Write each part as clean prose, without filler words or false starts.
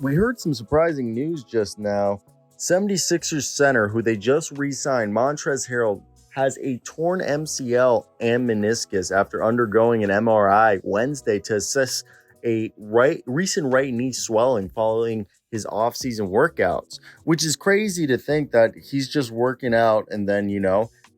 We heard some surprising news just now. 76ers center, who they just re-signed, Montrezl Harrell, has a torn MCL and meniscus after undergoing an MRI Wednesday to assess a recent right knee swelling following his offseason workouts, which is crazy to think that he's just working out and then,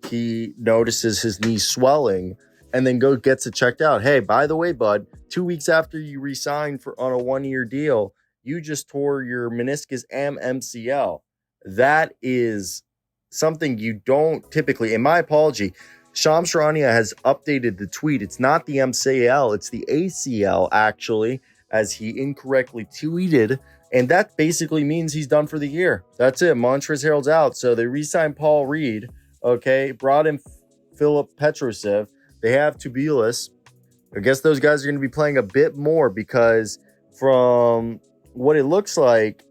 he notices his knee swelling and then gets it checked out. Hey, by the way, bud, 2 weeks after you re-signed on a 1-year deal, you just tore your meniscus and MCL. That is something you don't typically, and my apology, Shams Charania has updated the tweet. It's not the MCL, it's the ACL, actually, as he incorrectly tweeted. And that basically means he's done for the year. That's it. Montrezl Harrell's out. So they re-signed Paul Reed, brought in Filip Petrusev. They have Tubelis. I guess those guys are going to be playing a bit more because from what it looks like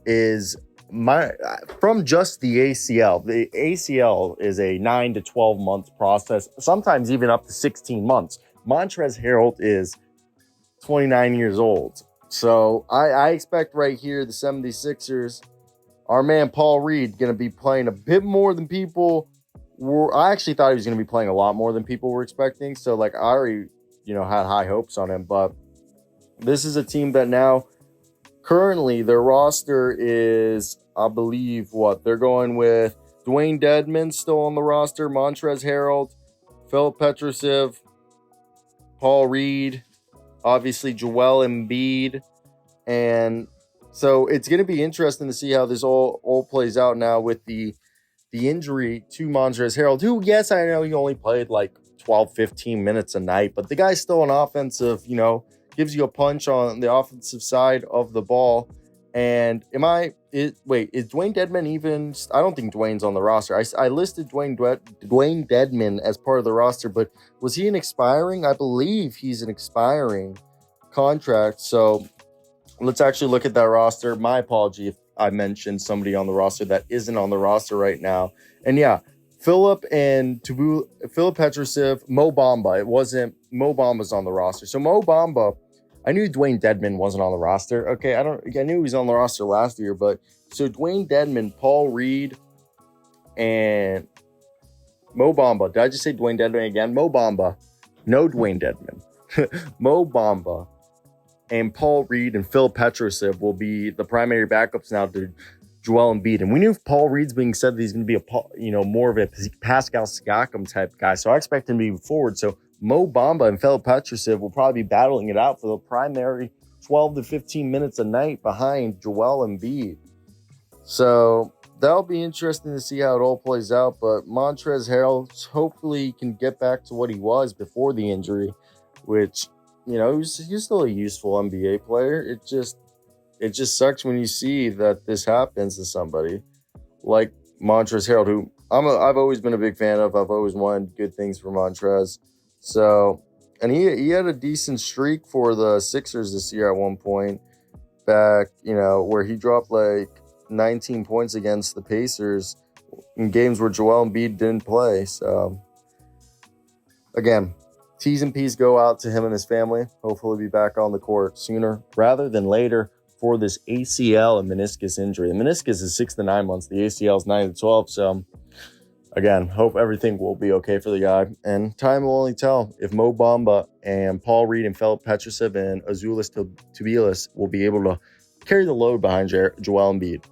is from just the ACL. The ACL is a 9 to 12 month process, sometimes even up to 16 months. Montrezl Harrell is 29 years old. So I expect right here the 76ers, our man Paul Reed, going to be playing a bit more than people were. I actually thought he was going to be playing a lot more than people were expecting. So I already, had high hopes on him. But this is a team that now, currently, their roster is, I believe, they're going with Dwayne Dedman still on the roster, Montrezl Harrell, Filip Petrusev, Paul Reed, obviously Joel Embiid. And so it's going to be interesting to see how this all plays out now with the injury to Montrezl Harrell, who, yes, I know he only played 12, 15 minutes a night, but the guy's still an offensive, gives you a punch on the offensive side of the ball. And is Dwayne Dedman even? I don't think Dwayne's on the roster. I listed Dwayne Dedman as part of the roster, but was he an expiring? I believe he's an expiring contract. So let's actually look at that roster. My apology if I mentioned somebody on the roster that isn't on the roster right now. And yeah, Filip Petrusev, Mo Bamba. It wasn't Mo Bamba's on the roster. So Mo Bamba, I knew Dwayne Dedman wasn't on the roster. Okay, I knew he was on the roster last year, but so Dwayne Dedman, Paul Reed, and Mo Bamba. Did I just say Dwayne Dedman again? Mo Bamba. No Dwayne Dedman. Mo Bamba and Paul Reed and Filip Petrusev will be the primary backups now to Joel Embiid. And we knew Paul Reed's being said that he's going to be more of a Pascal Siakam type guy. So I expect him to be forward. So Mo Bamba and Filip Petrusev will probably be battling it out for the primary 12 to 15 minutes a night behind Joel Embiid. So that'll be interesting to see how it all plays out. But Montrezl Harrell hopefully can get back to what he was before the injury, which, he's still a useful NBA player. It just sucks when you see that this happens to somebody like Montrezl Harrell, who I've always been a big fan of. I've always wanted good things for Montrez. So, and he had a decent streak for the Sixers this year at one point back, where he dropped 19 points against the Pacers in games where Joel Embiid didn't play. So, again, T's and P's go out to him and his family. Hopefully be back on the court sooner rather than later for this ACL and meniscus injury. The meniscus is 6 to 9 months. The ACL is 9 to 12. So, again, hope everything will be okay for the guy. And time will only tell if Mo Bamba and Paul Reed and Filip Petrusev and Azuolas Tubelis will be able to carry the load behind Joel Embiid.